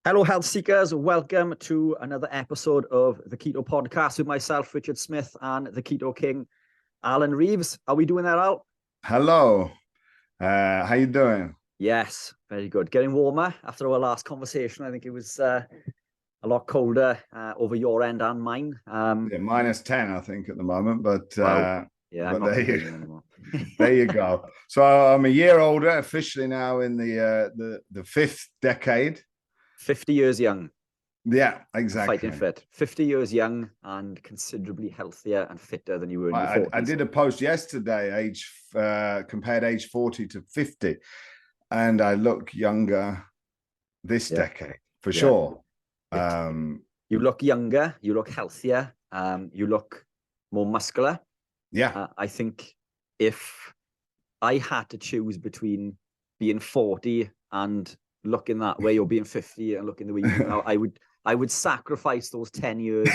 Hello, health seekers. Welcome to another episode of the Keto Podcast with myself, Richard Smith, and the Keto King, Alan Reeves. Are we doing that, Al? Hello. How you doing? Yes, very good. Getting warmer after our last conversation. I think it was a lot colder over your end and mine. Yeah, -10, I think, at the moment, but Wow. Yeah, I'm but not there you complaining anymore. there you go. So I'm a year older, officially now in the fifth decade. 50 years young. Yeah, Fighting exactly. fit. 50 years young and considerably healthier and fitter than you were in your 40s. I did a post yesterday, compared age 40 to 50, and I look younger this decade for sure. You look younger, you look healthier, you look more muscular. Yeah. I think if I had to choose between being 40 and looking that way, or being 50 and looking the way you do now, I would sacrifice those 10 years,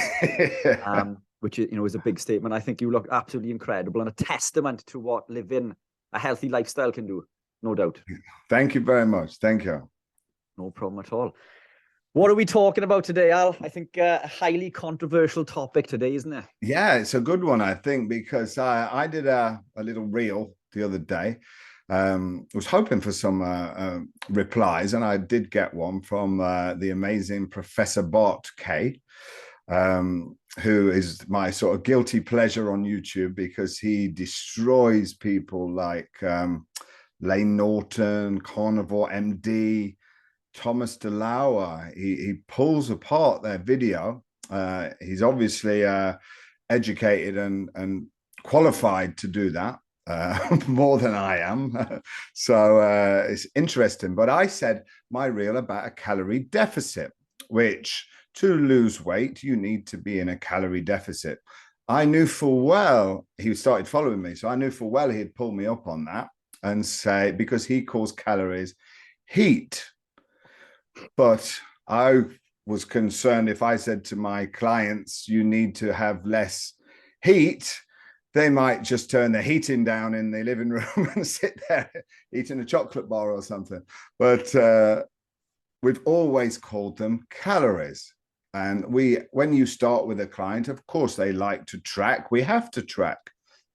which is a big statement. I think you look absolutely incredible and a testament to what living a healthy lifestyle can do, no doubt. Thank you very much. Thank you. No problem at all. What are we talking about today, Al? I think a highly controversial topic today, isn't it? Yeah, it's a good one, I think, because I did a little reel the other day. Was hoping for some replies, and I did get one from the amazing Professor Bart K, who is my sort of guilty pleasure on YouTube because he destroys people like Lane Norton, Carnivore MD, Thomas DeLauer. He pulls apart their video. He's obviously educated and qualified to do that, more than I am. So it's interesting. But I said my reel about a calorie deficit, which to lose weight, you need to be in a calorie deficit. I knew full well, he started following me, so I knew full well he'd pull me up on that and say, because he calls calories heat. But I was concerned if I said to my clients, you need to have less heat, they might just turn the heating down in the living room and sit there eating a chocolate bar or something. But we've always called them calories. And when you start with a client, of course, they like to track. We have to track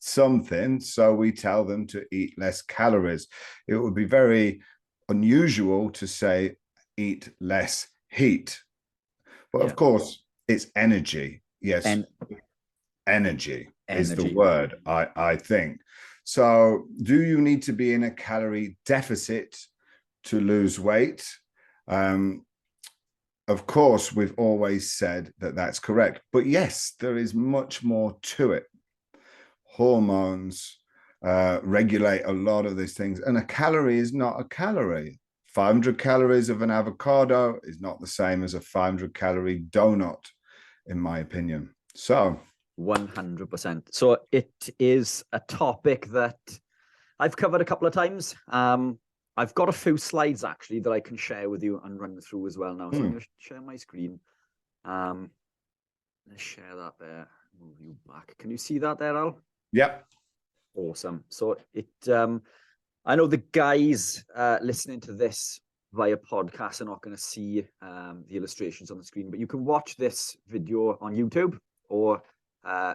something. So we tell them to eat less calories. It would be very unusual to say, eat less heat. But of course, it's energy. Yes, energy is the word, I think. So do you need to be in a calorie deficit to lose weight? Of course, we've always said that that's correct. But yes, there is much more to it. Hormones regulate a lot of these things. And a calorie is not a calorie. 500 calories of an avocado is not the same as a 500-calorie donut, in my opinion. So 100%. So it is a topic that I've covered a couple of times. I've got a few slides actually that I can share with you and run through as well now. So I'm going to share my screen. Let's share that there. Move you back. Can you see that there, Al? Yep. Awesome. So I know the guys listening to this via podcast are not going to see the illustrations on the screen, but you can watch this video on YouTube or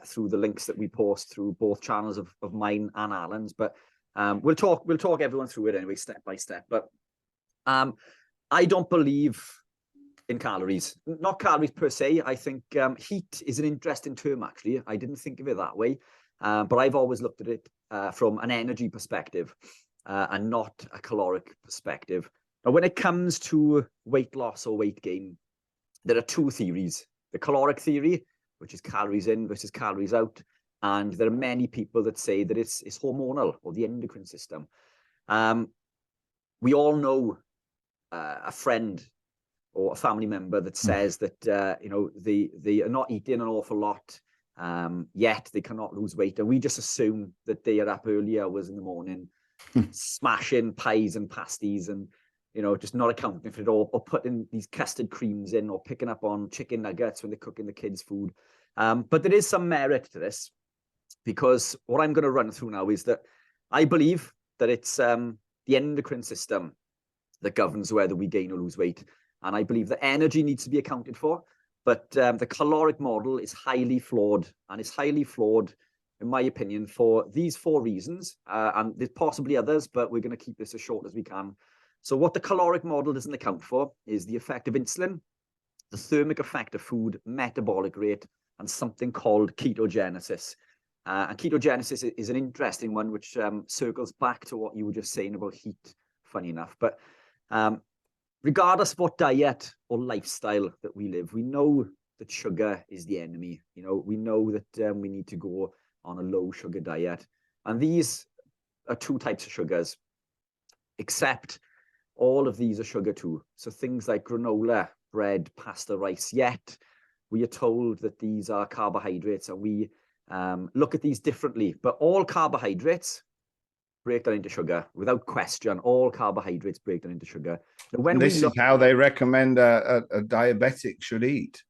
through the links that we post through both channels of mine and Alan's. But we'll talk everyone through it anyway, step by step. But I don't believe in calories, not calories per se. I think heat is an interesting term, actually. I didn't think of it that way, but I've always looked at it from an energy perspective. And not a caloric perspective. Now, when it comes to weight loss or weight gain, there are two theories. The caloric theory, which is calories in versus calories out. And there are many people that say that it's hormonal or the endocrine system. We all know a friend or a family member that says that, they are not eating an awful lot, yet they cannot lose weight. And we just assume that they are up early hours in the morning, smashing pies and pasties and just not accounting for it all, or putting these custard creams in, or picking up on chicken nuggets when they're cooking the kids' food. But there is some merit to this, because what I'm going to run through now is that I believe that it's the endocrine system that governs whether we gain or lose weight. And I believe that energy needs to be accounted for. But the caloric model is highly flawed. And it's highly flawed, in my opinion, for these 4 reasons. And there's possibly others, but we're going to keep this as short as we can. So what the caloric model doesn't account for is the effect of insulin, the thermic effect of food, metabolic rate, and something called ketogenesis. And ketogenesis is an interesting one, which circles back to what you were just saying about heat, funny enough. But regardless of what diet or lifestyle that we live, we know that sugar is the enemy. You know, we know that we need to go on a low sugar diet. And these are 2 types of sugars, except all of these are sugar too. So things like granola, bread, pasta, rice, yet we are told that these are carbohydrates, and we look at these differently. But all carbohydrates break down into sugar without question. All carbohydrates break down into sugar. Now, when this is how they recommend a diabetic should eat.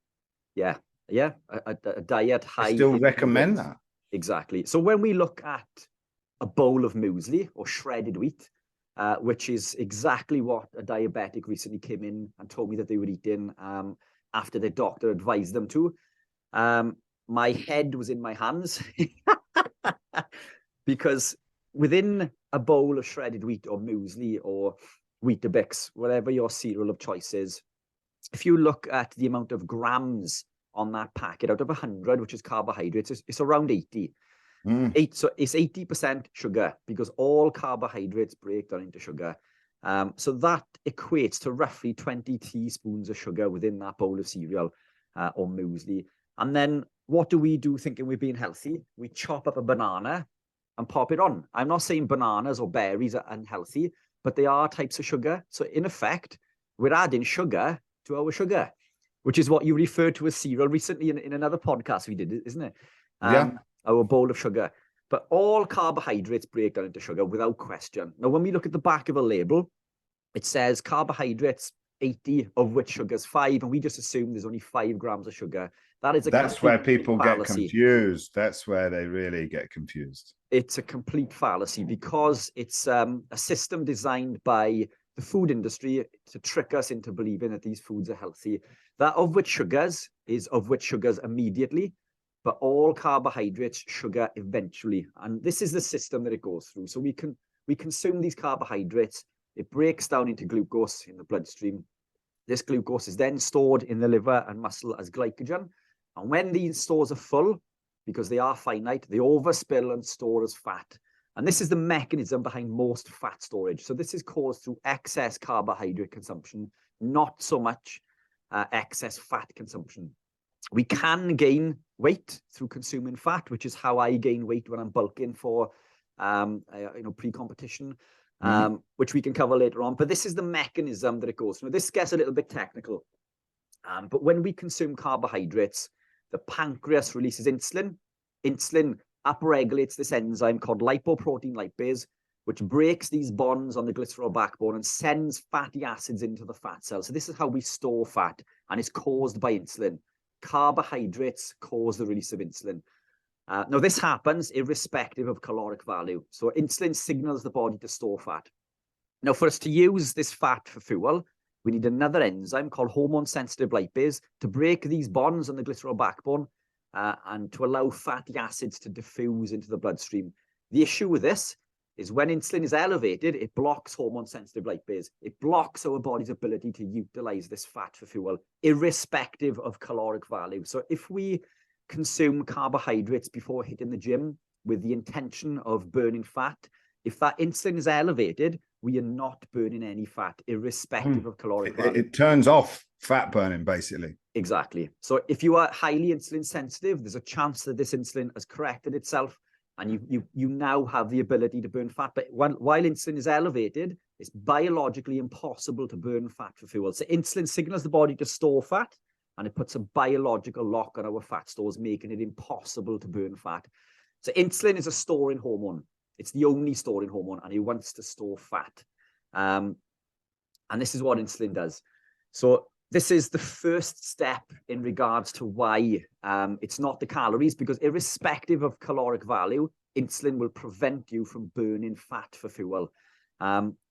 Yeah, a diet high. I still recommend that. Exactly. So when we look at a bowl of muesli or shredded wheat, which is exactly what a diabetic recently came in and told me that they were eating after their doctor advised them to. My head was in my hands because within a bowl of shredded wheat or muesli or Weetabix, whatever your cereal of choice is, if you look at the amount of grams on that packet out of 100, which is carbohydrates, it's around 80. So it's 80% sugar, because all carbohydrates break down into sugar. So that equates to roughly 20 teaspoons of sugar within that bowl of cereal or muesli. And then what do we do thinking we're being healthy? We chop up a banana and pop it on. I'm not saying bananas or berries are unhealthy, but they are types of sugar. So in effect, we're adding sugar to our sugar, which is what you referred to as cereal recently in another podcast we did, isn't it? Our bowl of sugar. But all carbohydrates break down into sugar without question. Now, when we look at the back of a label, it says carbohydrates 80, of which sugar's 5, and we just assume there's only 5 grams of sugar. That's where people get confused. That's where they really get confused. It's a complete fallacy, because it's a system designed by the food industry to trick us into believing that these foods are healthy. That of which sugars is of which sugars immediately, but all carbohydrates, sugar eventually. And this is the system that it goes through. So we consume these carbohydrates. It breaks down into glucose in the bloodstream. This glucose is then stored in the liver and muscle as glycogen. And when these stores are full, because they are finite, they overspill and store as fat. And this is the mechanism behind most fat storage. So this is caused through excess carbohydrate consumption, not so much excess fat consumption. We can gain weight through consuming fat, which is how I gain weight when I'm bulking for pre-competition, which we can cover later on. But this is the mechanism that it goes through. This gets a little bit technical. But when we consume carbohydrates, the pancreas releases insulin. Insulin upregulates this enzyme called lipoprotein lipase, which breaks these bonds on the glycerol backbone and sends fatty acids into the fat cell. So this is how we store fat, and it's caused by insulin. Carbohydrates cause the release of insulin. Now, this happens irrespective of caloric value. So insulin signals the body to store fat. Now, for us to use this fat for fuel, we need another enzyme called hormone-sensitive lipase to break these bonds on the glycerol backbone and to allow fatty acids to diffuse into the bloodstream. The issue with this is when insulin is elevated, it blocks hormone-sensitive lipase. It blocks our body's ability to utilize this fat for fuel, irrespective of caloric value. So if we consume carbohydrates before hitting the gym with the intention of burning fat, if that insulin is elevated, we are not burning any fat, irrespective of caloric value. It turns off fat burning, basically. Exactly. So if you are highly insulin sensitive, there's a chance that this insulin has corrected itself, and you now have the ability to burn fat. But while insulin is elevated, it's biologically impossible to burn fat for fuel. So insulin signals the body to store fat, and it puts a biological lock on our fat stores, making it impossible to burn fat. So insulin is a storing hormone. It's the only storing hormone, and it wants to store fat. And this is what insulin does. So this is the first step in regards to why it's not the calories, because irrespective of caloric value, insulin will prevent you from burning fat for fuel.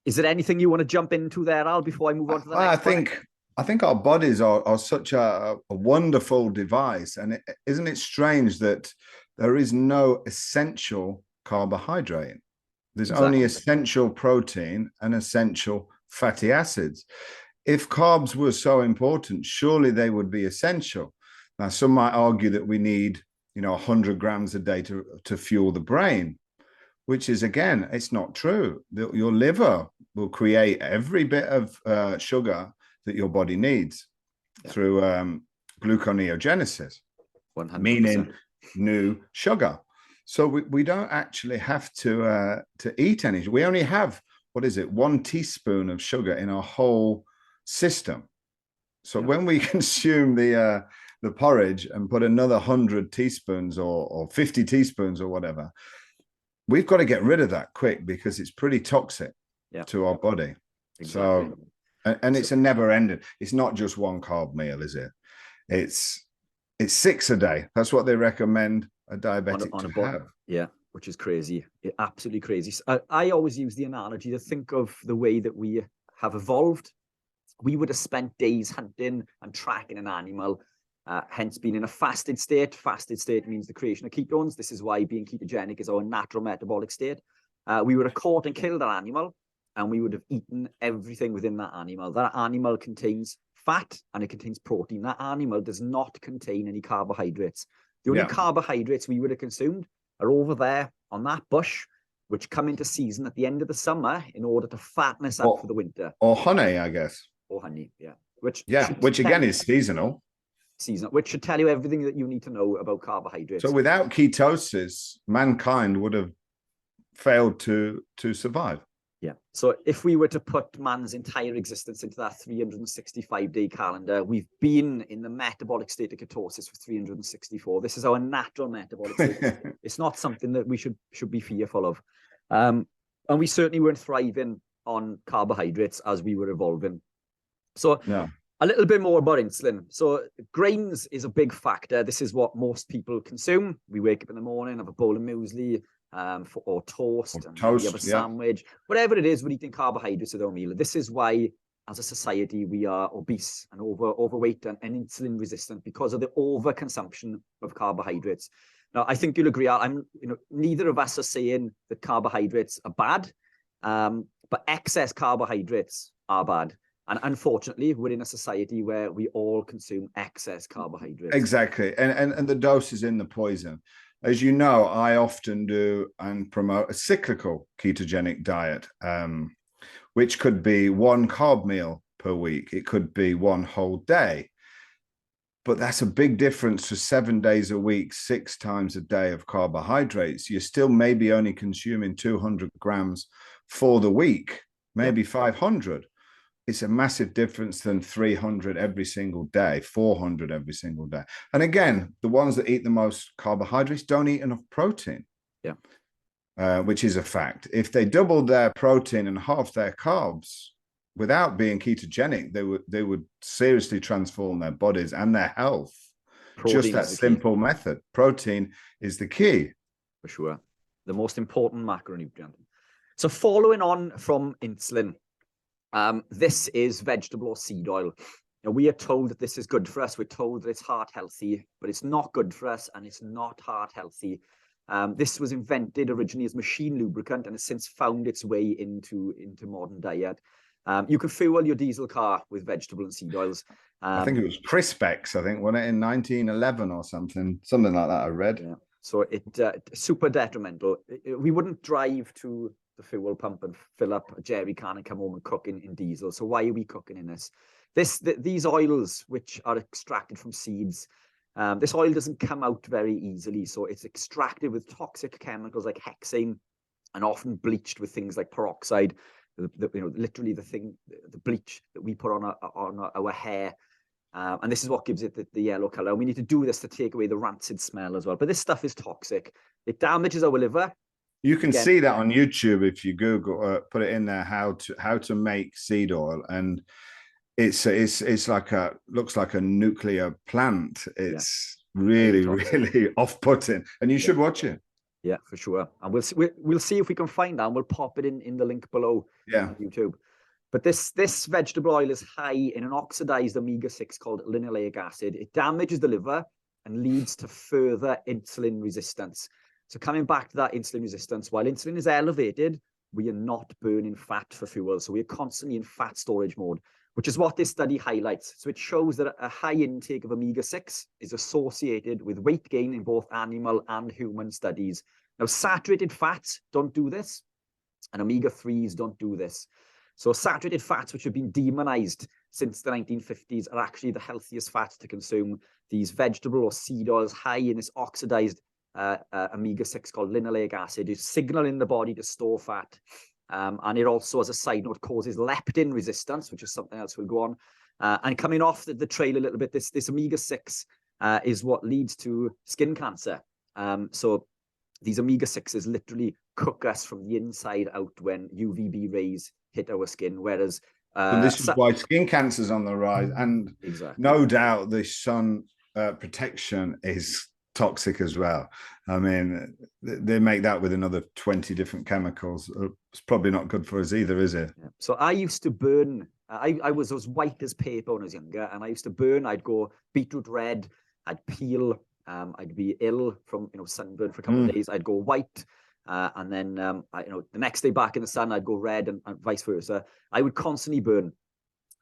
Is there anything you want to jump into there, Al, before I move on to the next point? I think our bodies are such a wonderful device. And isn't it strange that there is no essential carbohydrate? There's only Exactly. essential protein and essential fatty acids. If carbs were so important, surely they would be essential. Now, some might argue that we need, 100 grams a day to fuel the brain, which is, again, it's not true. Your liver will create every bit of sugar that your body needs through gluconeogenesis, 100%. meaning new sugar. So we don't actually have to eat any. We only have, 1 teaspoon of sugar in our whole system. So when we consume the porridge and put another 100 teaspoons or 50 teaspoons or whatever, we've got to get rid of that quick because it's pretty toxic to our body. Exactly. So, and it's a never ending. It's not just one carb meal, is it? It's 6 a day. That's what they recommend a diabetic to have. Yeah, which is crazy. Absolutely crazy. I always use the analogy to think of the way that we have evolved. We would have spent days hunting and tracking an animal, hence being in a fasted state. Fasted state means the creation of ketones. This is why being ketogenic is our natural metabolic state. We would have caught and killed an animal, and we would have eaten everything within that animal. That animal contains fat and it contains protein. That animal does not contain any carbohydrates. The only carbohydrates we would have consumed are over there on that bush, which come into season at the end of the summer in order to fatten us up for the winter. Or honey, I guess. Or honey, yeah. Which again is seasonal. Seasonal, which should tell you everything that you need to know about carbohydrates. So without ketosis, mankind would have failed to survive. Yeah. So if we were to put man's entire existence into that 365-day calendar, we've been in the metabolic state of ketosis for 364. This is our natural metabolic state. It's not something that we should be fearful of. And we certainly weren't thriving on carbohydrates as we were evolving. So a little bit more about insulin. So grains is a big factor. This is what most people consume. We wake up in the morning, have a bowl of muesli, or toast, and you have a sandwich. Whatever it is, we're eating carbohydrates with our meal. This is why, as a society, we are obese and overweight and insulin resistant because of the overconsumption of carbohydrates. Now, I think you'll agree. Neither of us are saying that carbohydrates are bad, but excess carbohydrates are bad. And unfortunately, we're in a society where we all consume excess carbohydrates. Exactly. And the dose is in the poison. As you know, I often do and promote a cyclical ketogenic diet, which could be 1 carb meal per week. It could be 1 whole day. But that's a big difference to 7 days a week, 6 times a day of carbohydrates. You're still maybe only consuming 200 grams for the week, maybe 500. It's a massive difference than 300 every single day, 400 every single day. And again, the ones that eat the most carbohydrates don't eat enough protein, which is a fact. If they doubled their protein and half their carbs without being ketogenic, they would seriously transform their bodies and their health. Protein, just that simple method. Protein is the key. For sure. The most important macronutrient. So following on from insulin, this is vegetable or seed oil. Now, we are told that this is good for us. We're told that it's heart healthy, but it's not good for us and it's not heart healthy. This was invented originally as machine lubricant and has since found its way into modern diet. You can fuel your diesel car with vegetable and seed oils. I think it was Crispex, wasn't it, in 1911 or something like that I read. Yeah. So it's super detrimental. We wouldn't drive to the fuel pump and fill up a jerry can and come home and cook in diesel. So why are we cooking in this? These oils, which are extracted from seeds, this oil doesn't come out very easily. So it's extracted with toxic chemicals like hexane and often bleached with things like peroxide. Literally the bleach that we put on our hair. And this is what gives it the yellow color. And we need to do this to take away the rancid smell as well. But this stuff is toxic. It damages our liver. You can see that on YouTube if you Google, put it in there, how to make seed oil, and it's looks like a nuclear plant. It's really off-putting, and you should watch it. Yeah, for sure. And we'll see if we can find that. And we'll pop it in the link below on YouTube. But this vegetable oil is high in an oxidized omega-6 called linoleic acid. It damages the liver and leads to further insulin resistance. So coming back to that insulin resistance, while insulin is elevated, we are not burning fat for fuel. So we are constantly in fat storage mode, which is what this study highlights. So it shows that a high intake of omega-6 is associated with weight gain in both animal and human studies. Now, saturated fats don't do this, and omega-3s don't do this. So saturated fats, which have been demonized since the 1950s, are actually the healthiest fats to consume. These vegetable or seed oils high in this oxidized omega-6 called linoleic acid is signaling the body to store fat. And it also, as a side note, causes leptin resistance, which is something else we'll go on. And coming off the trail a little bit, this omega-6 is what leads to skin cancer. So these omega-6s literally cook us from the inside out when UVB rays hit our skin, whereas so this is why skin cancer is on the rise, and exactly. No doubt the sun protection is toxic as well. I mean, they make that with another 20 different chemicals. It's probably not good for us either, is it? Yeah. So I used to burn. I was as white as paper when I was younger, and I used to burn. I'd go beetroot red. I'd peel. I'd be ill from sunburn for a couple of days. I'd go white. And then, the next day back in the sun, I'd go red and vice versa. I would constantly burn.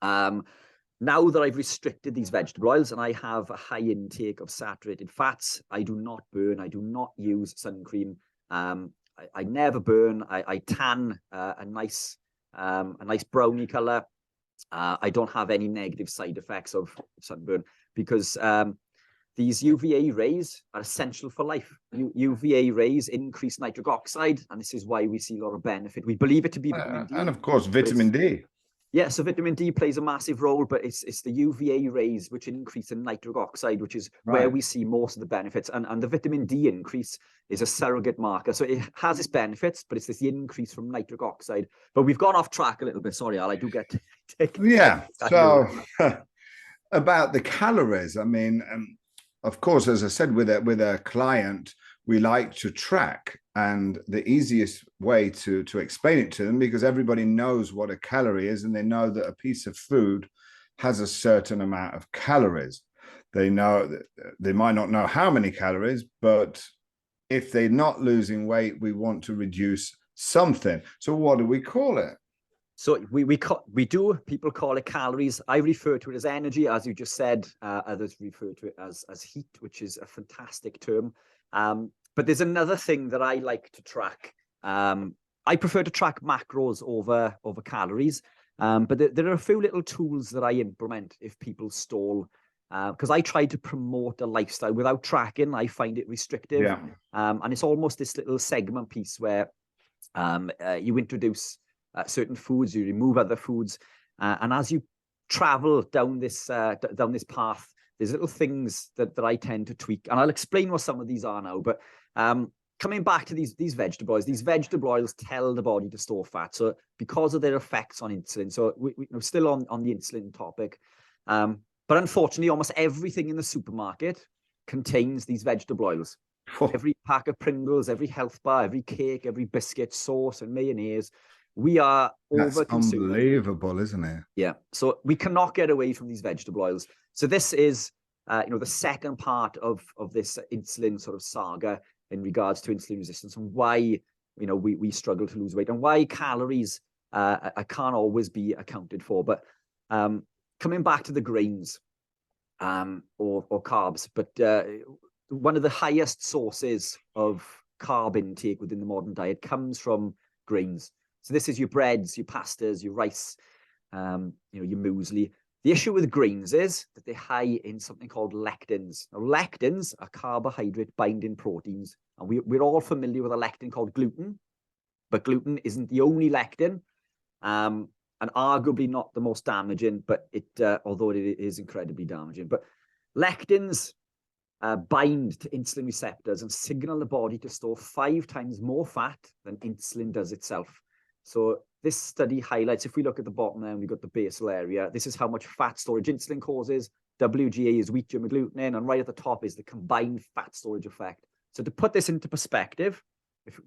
Now that I've restricted these vegetable oils and I have a high intake of saturated fats, I do not burn. I do not use sun cream. I never burn. I tan a nice browny color. I don't have any negative side effects of sunburn because these UVA rays are essential for life. UVA rays increase nitric oxide, and this is why we see a lot of benefit. We believe it to be vitamin D. And of course, vitamin D. Yeah, so vitamin D plays a massive role, but it's the UVA rays which increase in nitric oxide, which is where we see most of the benefits. And the vitamin D increase is a surrogate marker. So it has its benefits, but it's this increase from nitric oxide. But we've gone off track a little bit. Sorry, Al, I do get yeah. So about the calories, I mean, of course, as I said, with a client, we like to track, and the easiest way to explain it to them, because everybody knows what a calorie is, and they know that a piece of food has a certain amount of calories. They know they might not know how many calories, but if they're not losing weight, we want to reduce something. So what do we call it? So people call it calories. I refer to it as energy, as you just said. Others refer to it as heat, which is a fantastic term. But there's another thing that I like to track. I prefer to track macros over calories. But there are a few little tools that I implement if people stall, because I try to promote a lifestyle without tracking. I find it restrictive. Yeah. And it's almost this little segment piece where you introduce certain foods, you remove other foods, and as you travel down this path, there's little things that I tend to tweak, and I'll explain what some of these are now. But coming back to these vegetable oils tell the body to store fat, so because of their effects on insulin. So we're still on the insulin topic, but unfortunately, almost everything in the supermarket contains these vegetable oils. Every pack of Pringles, every health bar, every cake, every biscuit, sauce, and mayonnaise. We are over-consuming. Unbelievable, isn't it? Yeah. So we cannot get away from these vegetable oils. So this is, the second part of this insulin sort of saga in regards to insulin resistance, and why, we struggle to lose weight, and why calories can't always be accounted for. But coming back to the grains or carbs, but one of the highest sources of carb intake within the modern diet comes from grains. So this is your breads, your pastas, your rice, your muesli. The issue with grains is that they're high in something called lectins. Now, lectins are carbohydrate binding proteins, and we're all familiar with a lectin called gluten, but gluten isn't the only lectin, and arguably not the most damaging, but although it is incredibly damaging. But lectins bind to insulin receptors and signal the body to store 5 times more fat than insulin does itself. So this study highlights, if we look at the bottom there and we've got the basal area, this is how much fat storage insulin causes. WGA is wheat germ agglutinin, and right at the top is the combined fat storage effect. So to put this into perspective,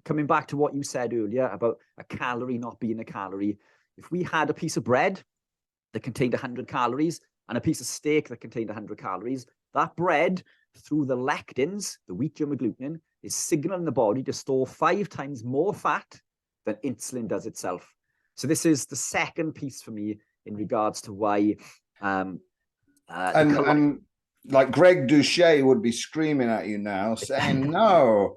coming back to what you said earlier about a calorie not being a calorie, if we had a piece of bread that contained 100 calories and a piece of steak that contained 100 calories, that bread, through the lectins, the wheat germ agglutinin, is signaling the body to store 5 times more fat than insulin does itself. So this is the second piece for me in regards to why and like Greg Doucet would be screaming at you now, saying, no,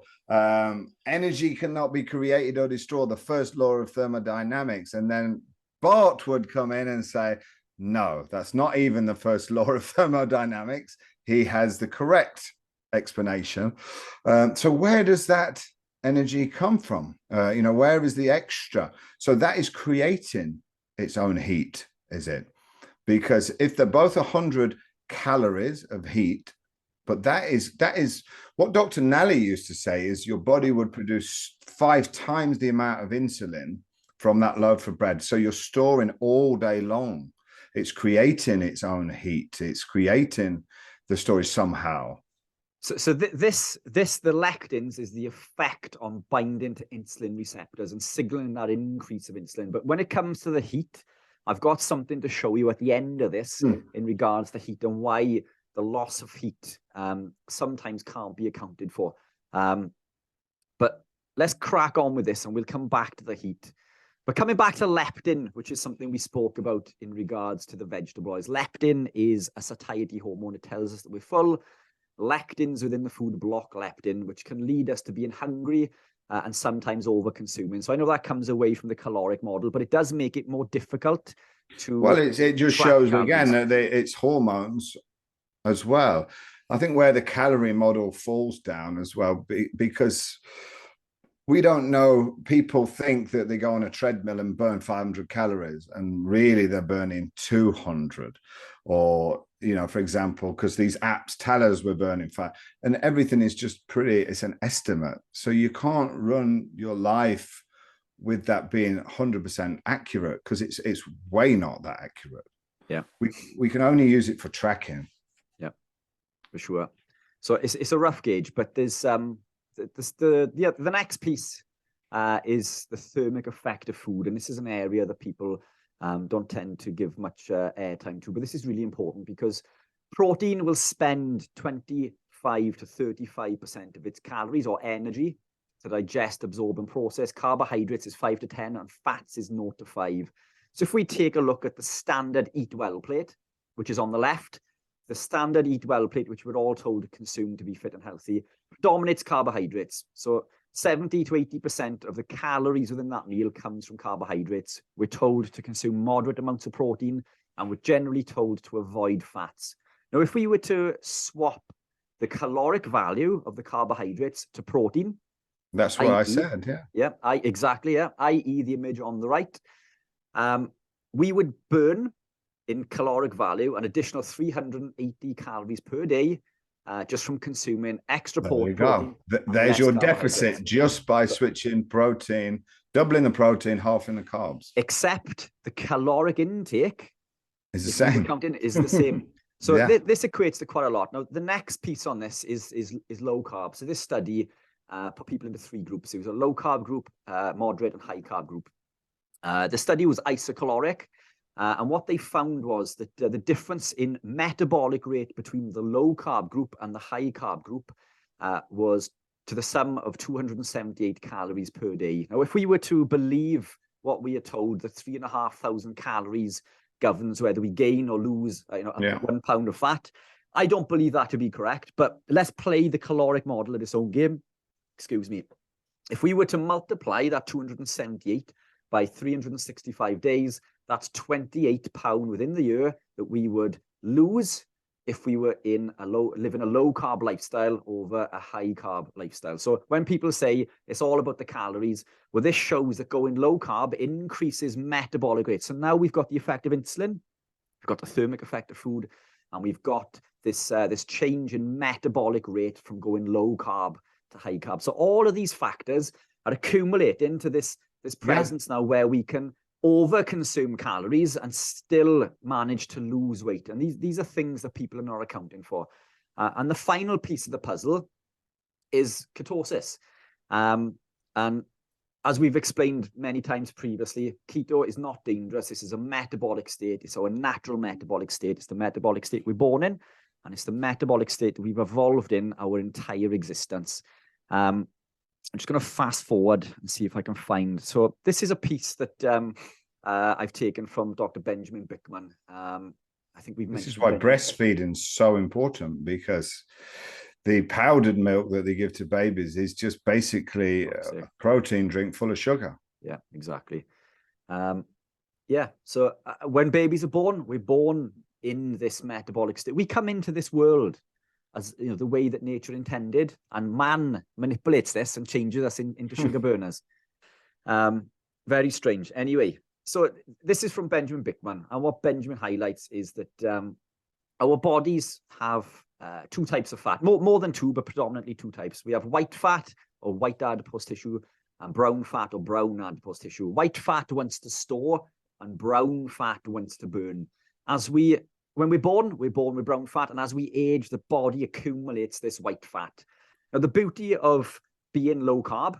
energy cannot be created or destroyed, the first law of thermodynamics. And then Bart would come in and say, no, that's not even the first law of thermodynamics. He has the correct explanation. So where does that energy come from? Where is the extra? So that is creating its own heat, is it? Because if they're both 100 calories of heat, but that is what Dr. Nally used to say, is your body would produce 5 times the amount of insulin from that loaf of bread. So you're storing all day long. It's creating its own heat. It's creating the storage somehow. So the lectins is the effect on binding to insulin receptors and signaling that increase of insulin. But when it comes to the heat, I've got something to show you at the end of this in regards to heat and why the loss of heat sometimes can't be accounted for. But let's crack on with this and we'll come back to the heat. But coming back to leptin, which is something we spoke about in regards to the vegetable oils. Leptin is a satiety hormone. It tells us that we're full. Lectins within the food block leptin, which can lead us to being hungry and sometimes over-consuming. So I know that comes away from the caloric model, but it does make it more difficult to... Well, it just shows, calories. Again, that it's hormones as well. I think where the calorie model falls down as well, because... we don't know, people think that they go on a treadmill and burn 500 calories and really they're burning 200. Or, for example, because these apps tell us we're burning fat and everything is just it's an estimate. So you can't run your life with that being 100% accurate because it's way not that accurate. Yeah. We can only use it for tracking. Yeah, for sure. So it's a rough gauge, but there's... the next piece is the thermic effect of food, and this is an area that people don't tend to give much airtime to, but this is really important because protein will spend 25 to 35% of its calories or energy to digest, absorb, and process. Carbohydrates is 5 to 10, and fats is 0 to 5. So if we take a look at the standard Eat Well plate, which is on the left, the standard Eat Well plate, which we're all told to consume to be fit and healthy, dominates carbohydrates. So 70 to 80% of the calories within that meal comes from carbohydrates. We're told to consume moderate amounts of protein, and we're generally told to avoid fats. Now, if we were to swap the caloric value of the carbohydrates to protein... That's what I said, yeah. Yeah, exactly, yeah. i.e. the image on the right. We would burn, in caloric value, an additional 380 calories per day just from consuming extra protein. There you go. There's your deficit just by switching protein, doubling the protein, halving the carbs. Except the caloric intake is the same. Is the same. So yeah. This equates to quite a lot. Now, the next piece on this is low carb. So this study put people into 3 groups. It was a low carb group, moderate and high carb group. The study was isocaloric. And what they found was that the difference in metabolic rate between the low carb group and the high carb group was to the sum of 278 calories per day. Now, if we were to believe what we are told, that 3,500 calories governs whether we gain or lose 1 pound of fat, I don't believe that to be correct. But let's play the caloric model of its own game. Excuse me. If we were to multiply that 278 by 365 days, that's 28 pounds within the year that we would lose if we were living a low carb lifestyle over a high carb lifestyle. So when people say it's all about the calories, well, this shows that going low carb increases metabolic rate. So now we've got the effect of insulin, we've got the thermic effect of food, and we've got this change in metabolic rate from going low carb to high carb. So all of these factors are accumulating to this presence now where we can over-consume calories and still manage to lose weight. And these are things that people are not accounting for. And the final piece of the puzzle is ketosis. And as we've explained many times previously, keto is not dangerous. This is a metabolic state. It's our natural metabolic state. It's the metabolic state we're born in, and it's the metabolic state that we've evolved in our entire existence. I'm just going to fast forward and see if I can find. So this is a piece that I've taken from Dr. Benjamin Bickman. I think we've mentioned. This is why breastfeeding is so important, because the powdered milk that they give to babies is just basically a protein drink full of sugar. Yeah, exactly. Yeah. So when babies are born, we're born in this metabolic state. We come into this world as, you know, the way that nature intended, and man manipulates this and changes us into sugar burners. Very strange. Anyway, so this is from Benjamin Bickman, and what Benjamin highlights is that our bodies have two types of fat, more than two, but predominantly two types. We have white fat, or white adipose tissue, and brown fat, or brown adipose tissue. White fat wants to store, and brown fat wants to burn. When we're born with brown fat, and as we age, the body accumulates this white fat. Now, the beauty of being low carb,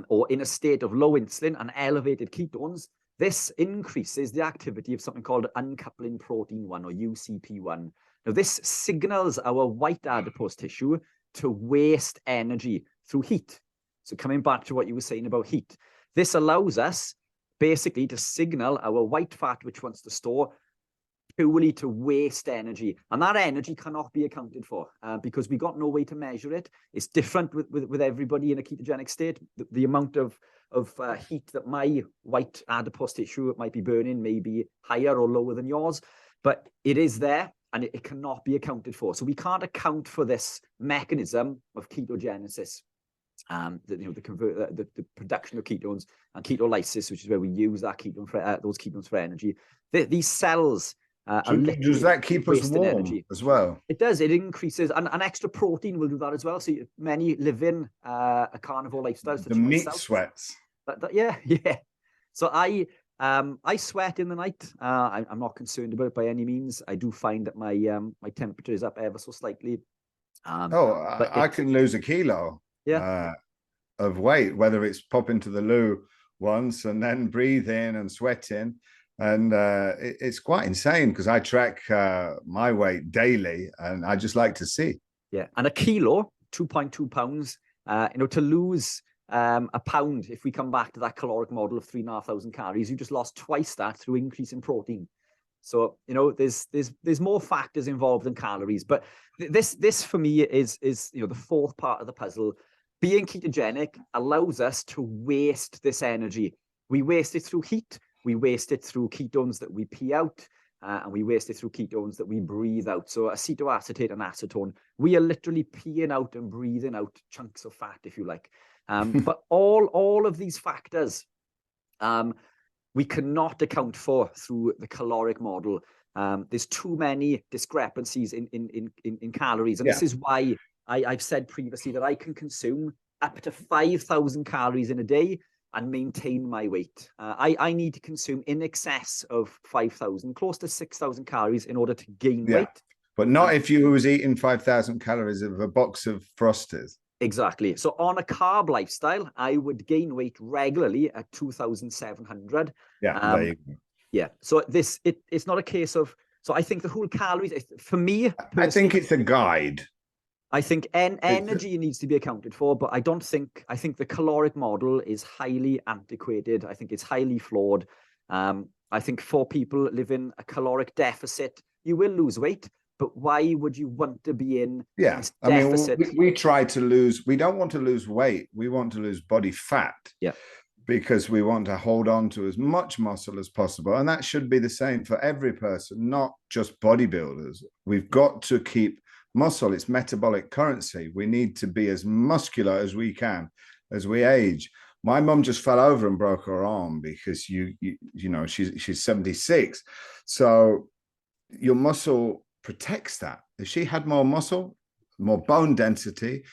or in a state of low insulin and elevated ketones, this increases the activity of something called uncoupling protein 1, or UCP1. Now, this signals our white adipose tissue to waste energy through heat. So coming back to what you were saying about heat, this allows us basically to signal our white fat, which wants to store, purely to waste energy. And that energy cannot be accounted for because we got no way to measure it. It's different with everybody in a ketogenic state. The amount of heat that my white adipose tissue might be burning may be higher or lower than yours, but it is there, and it cannot be accounted for. So we can't account for this mechanism of ketogenesis, the production of ketones, and ketolysis, which is where we use that those ketones for energy. These cells does that keep us warm energy as well? It does. It increases, and extra protein will do that as well. So many live in a carnivore lifestyle. The meat sweats. Yeah. So I sweat in the night. I'm not concerned about it by any means. I do find that my temperature is up ever so slightly. I can lose a kilo of weight, whether it's pop into the loo once and then breathe in and sweat in. And it's quite insane, because I track my weight daily, and I just like to see. Yeah, and a kilo, 2.2 pounds, to lose a pound, if we come back to that caloric model of 3,500 calories, you just lost twice that through increase in protein. So, there's more factors involved than calories. But this for me is the fourth part of the puzzle. Being ketogenic allows us to waste this energy. We waste it through heat. We waste it through ketones that we pee out, and we waste it through ketones that we breathe out. So acetoacetate and acetone, we are literally peeing out and breathing out chunks of fat, if you like. But all of these factors, we cannot account for through the caloric model. There's too many discrepancies in calories. And this is why I've said previously that I can consume up to 5,000 calories in a day and maintain my weight. I need to consume in excess of 5,000, close to 6,000 calories in order to gain weight. But not if you was eating 5,000 calories of a box of Frosties. Exactly. So on a carb lifestyle, I would gain weight regularly at 2,700. There you go. Yeah. So it's not a case of, so I think the whole calories, for me, I think it's a guide. I think energy needs to be accounted for, but I think the caloric model is highly antiquated. I think it's highly flawed. I think for people living a caloric deficit, you will lose weight, but why would you want to be in this deficit? We try to lose, we don't want to lose weight. We want to lose body fat. Yeah. Because we want to hold on to as much muscle as possible. And that should be the same for every person, not just bodybuilders. We've got to keep muscle. It's metabolic currency. We need to be as muscular as we can as we age. My mum just fell over and broke her arm because she's 76. So your muscle protects that. If she had more muscle, more bone density,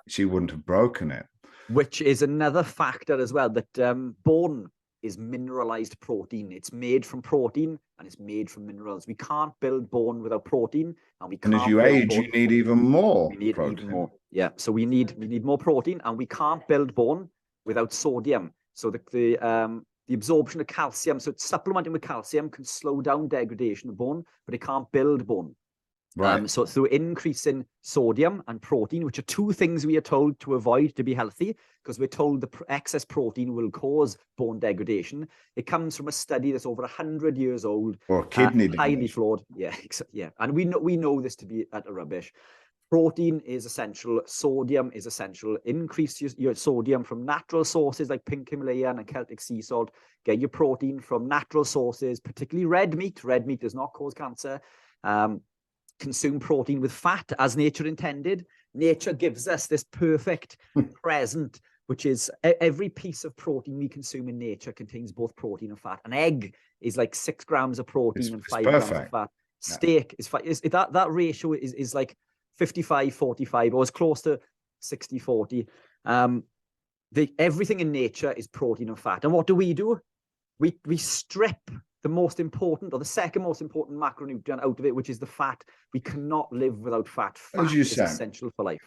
she wouldn't have broken it. Which is another factor as well, that bone is mineralized protein. It's made from protein and it's made from minerals. We can't build bone without protein, and as you age, you need even more. We need even more. Yeah. So we need more protein, and we can't build bone without sodium. So the absorption of calcium, so supplementing with calcium can slow down degradation of bone, but it can't build bone. Right. So through increasing sodium and protein, which are two things we are told to avoid to be healthy, because we're told the excess protein will cause bone degradation. It comes from a study that's over 100 years old. Or kidney highly damage. flawed. Yeah, yeah. And we know this to be utter rubbish. Protein is essential. Sodium is essential. Increase your sodium from natural sources like pink Himalayan and Celtic sea salt. Get your protein from natural sources, particularly red meat. Red meat does not cause cancer. Consume protein with fat as nature intended. Nature gives us this perfect present, which is every piece of protein we consume in nature contains both protein and fat. An egg is like 6 grams of protein and 5 grams of fat. Steak is that ratio is like 55-45 or as close to 60-40. Everything in nature is protein and fat. And what do? We strip the most important or the second most important macronutrient out of it, which is the fat. We cannot live without fat. Fat is essential for life.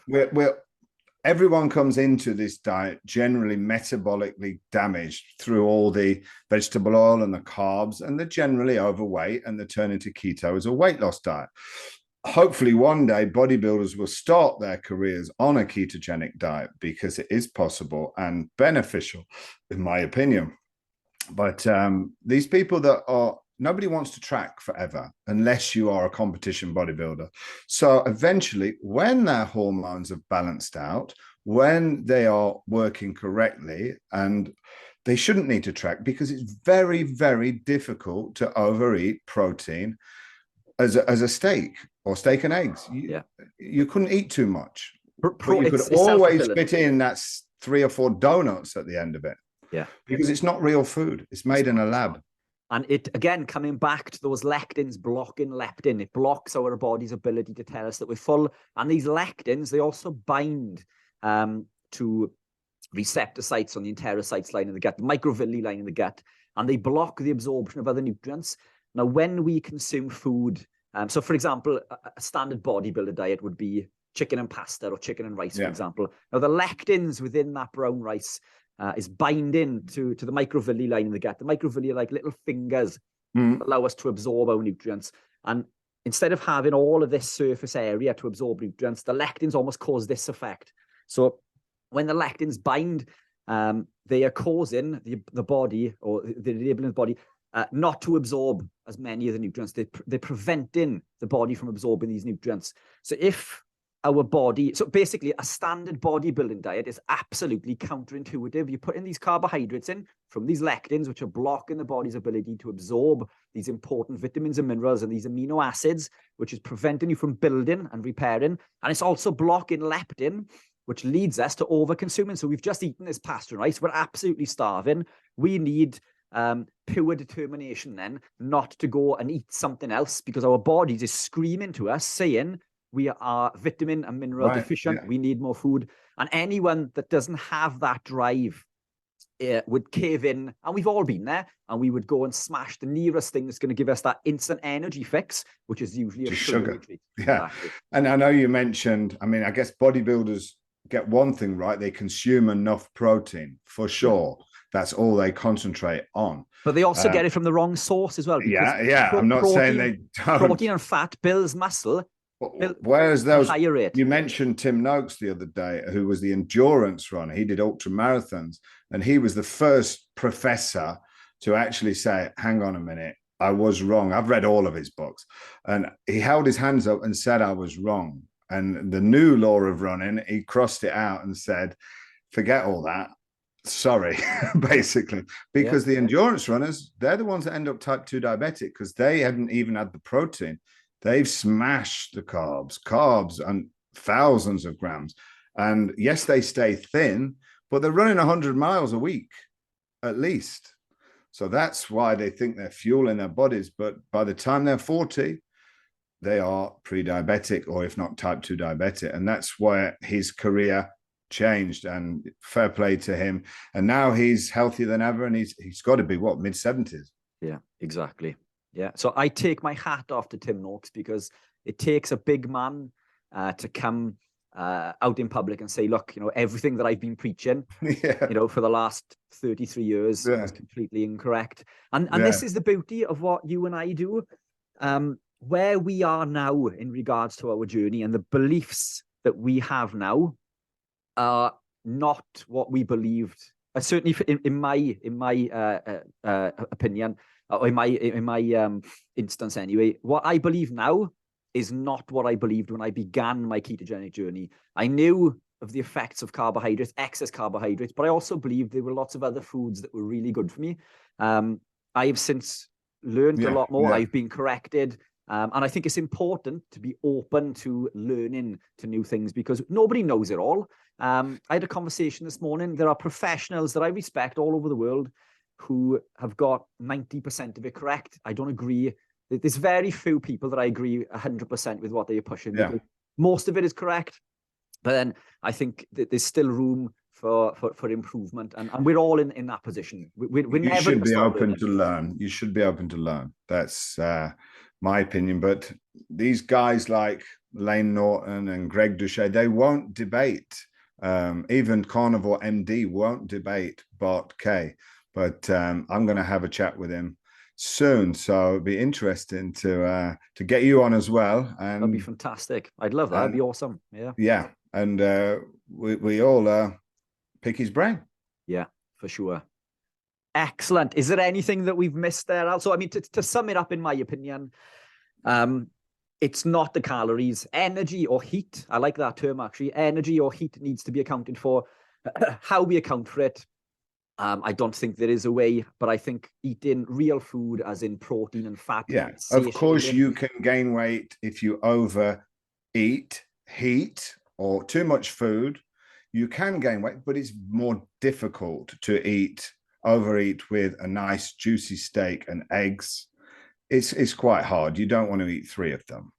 Everyone comes into this diet generally metabolically damaged through all the vegetable oil and the carbs, and they're generally overweight and they turn into keto as a weight loss diet. Hopefully one day bodybuilders will start their careers on a ketogenic diet because it is possible and beneficial, in my opinion. But these people nobody wants to track forever unless you are a competition bodybuilder. So eventually, when their hormones have balanced out, when they are working correctly, and they shouldn't need to track because it's very, very difficult to overeat protein as a steak or steak and eggs. You couldn't eat too much. But you could always fit in that 3 or 4 donuts at the end of it. Yeah, because it's not real food. It's made in a lab. And it, again, coming back to those lectins blocking leptin, it blocks our body's ability to tell us that we're full. And these lectins, they also bind to receptor sites on the enterocytes line in the gut, the microvilli line in the gut, and they block the absorption of other nutrients. Now, when we consume food, so for example, a standard bodybuilder diet would be chicken and pasta or chicken and rice, for example. Now, the lectins within that brown rice is binding to the microvilli line in the gut. The microvilli are like little fingers that allow us to absorb our nutrients. And instead of having all of this surface area to absorb nutrients, the lectins almost cause this effect. So when the lectins bind, they are causing the body, or the enabling the body, not to absorb as many of the nutrients. They're preventing the body from absorbing these nutrients. So if our body, so basically a standard bodybuilding diet is absolutely counterintuitive. You put in these carbohydrates in from these lectins, which are blocking the body's ability to absorb these important vitamins and minerals and these amino acids, which is preventing you from building and repairing. And it's also blocking leptin, which leads us to over-consuming. So we've just eaten this pasta and rice. We're absolutely starving. We need pure determination then not to go and eat something else, because our bodies is screaming to us saying, we are vitamin and mineral deficient. We need more food. And anyone that doesn't have that drive would cave in. And we've all been there. And we would go and smash the nearest thing that's going to give us that instant energy fix, which is usually a sugar. Yeah. Exactly. And I know you mentioned, I mean, I guess bodybuilders get one thing right. They consume enough protein for sure. Yeah. That's all they concentrate on. But they also get it from the wrong source as well. Yeah. I'm not saying they don't. Protein and fat builds muscle. Whereas those, you mentioned Tim Noakes the other day, who was the endurance runner. He did ultra marathons, and he was the first professor to actually say, hang on a minute, I was wrong. I've read all of his books, and he held his hands up and said, I was wrong. And the new law of running, he crossed it out and said, forget all that. Sorry, basically, because the endurance runners, they're the ones that end up type 2 diabetic because they hadn't even had the protein. They've smashed the carbs and thousands of grams. And yes, they stay thin, but they're running 100 miles a week, at least. So that's why they think they're fueling their bodies. But by the time they're 40, they are pre-diabetic, or if not type 2 diabetic. And that's where his career changed, and fair play to him. And now he's healthier than ever. And he's got to be, what, mid-70s? Yeah, exactly. Yeah, so I take my hat off to Tim Noakes, because it takes a big man to come out in public and say, look, everything that I've been preaching, Yeah. for the last 33 years Yeah. was completely incorrect. And Yeah. this is the beauty of what you and I do. Where we are now in regards to our journey and the beliefs that we have now are not what we believed. Certainly, in my opinion, or in my instance anyway, what I believe now is not what I believed when I began my ketogenic journey. I knew of the effects of carbohydrates, excess carbohydrates, but I also believed there were lots of other foods that were really good for me. I have since learned a lot more. I've been corrected. And I think it's important to be open to learning to new things because nobody knows it all. I had a conversation this morning. There are professionals that I respect all over the world who have got 90% of it correct. I don't agree. There's very few people that I agree 100% with what they are pushing. Yeah. Because most of it is correct. But then I think that there's still room for improvement. And we're all in that position. We're You never should be open learning. to learn. You should be open to learn. That's my opinion. But these guys like Lane Norton and Greg Douchet, they won't debate. Even Carnivore MD won't debate Bart K. But I'm going to have a chat with him soon. So it'd be interesting to get you on as well. And that'd be fantastic. I'd love that. That'd be awesome. Yeah. Yeah. And we all pick his brain. Yeah, for sure. Excellent. Is there anything that we've missed there? Also, I mean, to sum it up, in my opinion, it's not the calories, energy or heat. I like that term, actually. Energy or heat needs to be accounted for. How we account for it, I don't think there is a way, but I think eating real food, as in protein and fat. Yeah, of course you can gain weight if you overeat, heat, or too much food. You can gain weight, but it's more difficult to overeat with a nice juicy steak and eggs. It's quite hard. You don't want to eat 3 of them,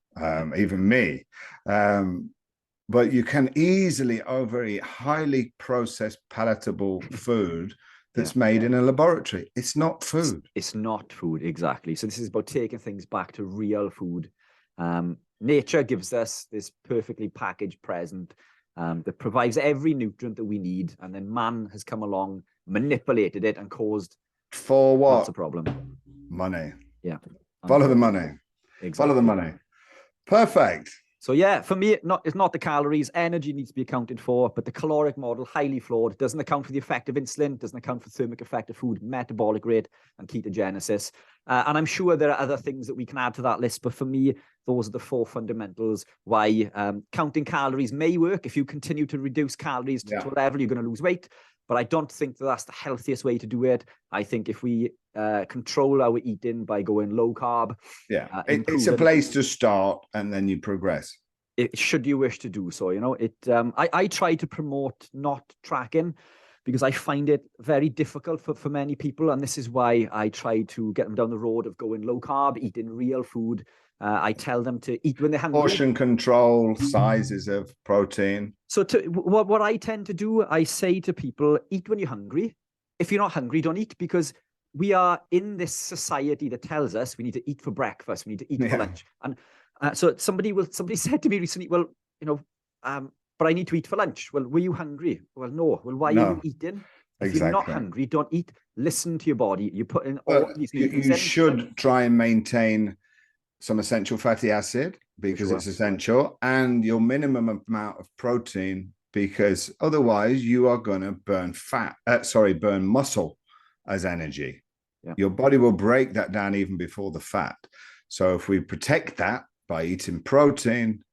even me. But you can easily overeat highly processed, palatable food that's made in a laboratory. It's not food. It's not food, exactly. So this is about taking things back to real food. Nature gives us this perfectly packaged present that provides every nutrient that we need, and then man has come along, manipulated it, and caused for what? Lots of problem. Money. Yeah. Follow the money. Exactly. Follow the money. Perfect. So yeah, for me, it's not the calories. Energy needs to be accounted for, but the caloric model, highly flawed, doesn't account for the effect of insulin, doesn't account for thermic effect of food, metabolic rate, and ketogenesis. And I'm sure there are other things that we can add to that list, but for me, those are the 4 fundamentals why counting calories may work. If you continue to reduce calories to a level, you're going to lose weight. But I don't think that that's the healthiest way to do it. I think if we control our eating by going low carb. It's a place to start, and then you progress. Should you wish to do so, I try to promote not tracking because I find it very difficult for many people. And this is why I try to get them down the road of going low carb, eating real food. I tell them to eat when they're hungry. Portion control, sizes of protein. So what I tend to do, I say to people, eat when you're hungry. If you're not hungry, don't eat, because we are in this society that tells us we need to eat for breakfast, we need to eat for lunch. And so somebody said to me recently, well, but I need to eat for lunch. Well, were you hungry? Well, no. Well, why are you eating? If you're not hungry, don't eat. Listen to your body. You put in all these nutrients. You should try and maintain some essential fatty acid because it's essential, and your minimum amount of protein, because otherwise you are going to burn burn muscle as energy. Your body will break that down even before the fat. So if we protect that by eating protein,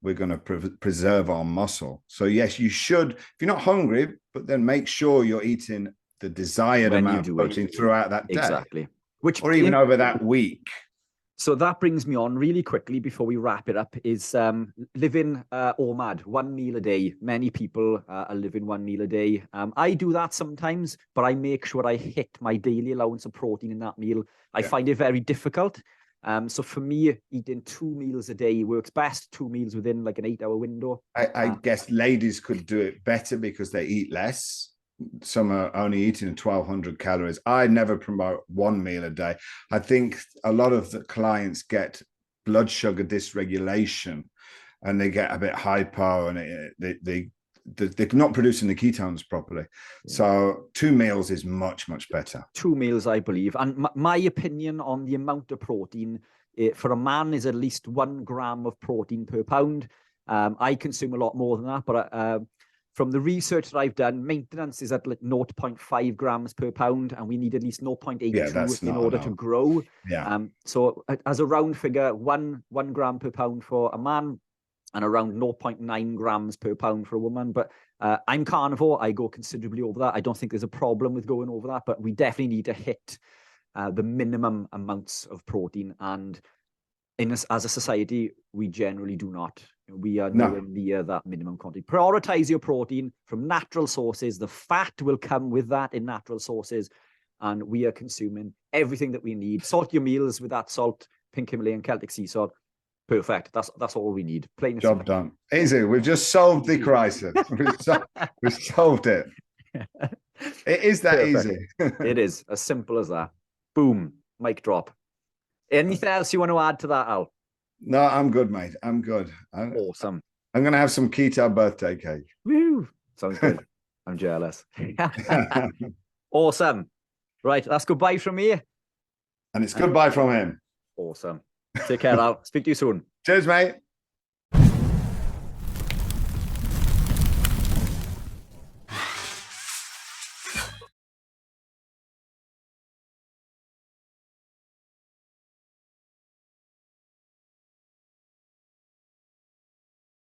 we're going to preserve our muscle. So yes, you should, if you're not hungry, but then make sure you're eating the desired amount of protein throughout that day. Exactly. Or even over that week. So that brings me on really quickly before we wrap it up is living OMAD, 1 meal a day. Many people are living 1 meal a day. I do that sometimes, but I make sure I hit my daily allowance of protein in that meal. I find it very difficult. So for me, eating 2 meals a day works best, 2 meals within like an 8-hour window. I guess ladies could do it better because they eat less. Some are only eating 1,200 calories. I never promote 1 meal a day. I think a lot of the clients get blood sugar dysregulation and they get a bit hyper, and they're not producing the ketones properly. Yeah. So 2 meals is much, much better. 2 meals, I believe. And my opinion on the amount of protein for a man is at least 1 gram of protein per pound. I consume a lot more than that, but from the research that I've done, maintenance is at like 0.5 grams per pound, and we need at least 0.82 in order to grow. Yeah. So as a round figure, 1 gram per pound for a man, and around 0.9 grams per pound for a woman. But I'm carnivore. I go considerably over that. I don't think there's a problem with going over that, but we definitely need to hit the minimum amounts of protein. And as a society, we generally do not. We are nowhere near that minimum quantity. Prioritize your protein from natural sources. The fat will come with that in natural sources. And we are consuming everything that we need. Salt your meals with that salt, pink Himalayan Celtic sea salt. Perfect. That's all we need. Plain job done. Easy. We've just solved the crisis. We've solved it. It is that Perfect. easy. It is as simple as that. Boom. Mic drop. Anything else you want to add to that, Al? No, I'm good, mate. I'm good. Awesome. I'm going to have some keto birthday cake. Woo! Sounds good. I'm jealous. Awesome. Right. That's goodbye from me. And it's goodbye from him. Awesome. Take care, Al. Speak to you soon. Cheers, mate.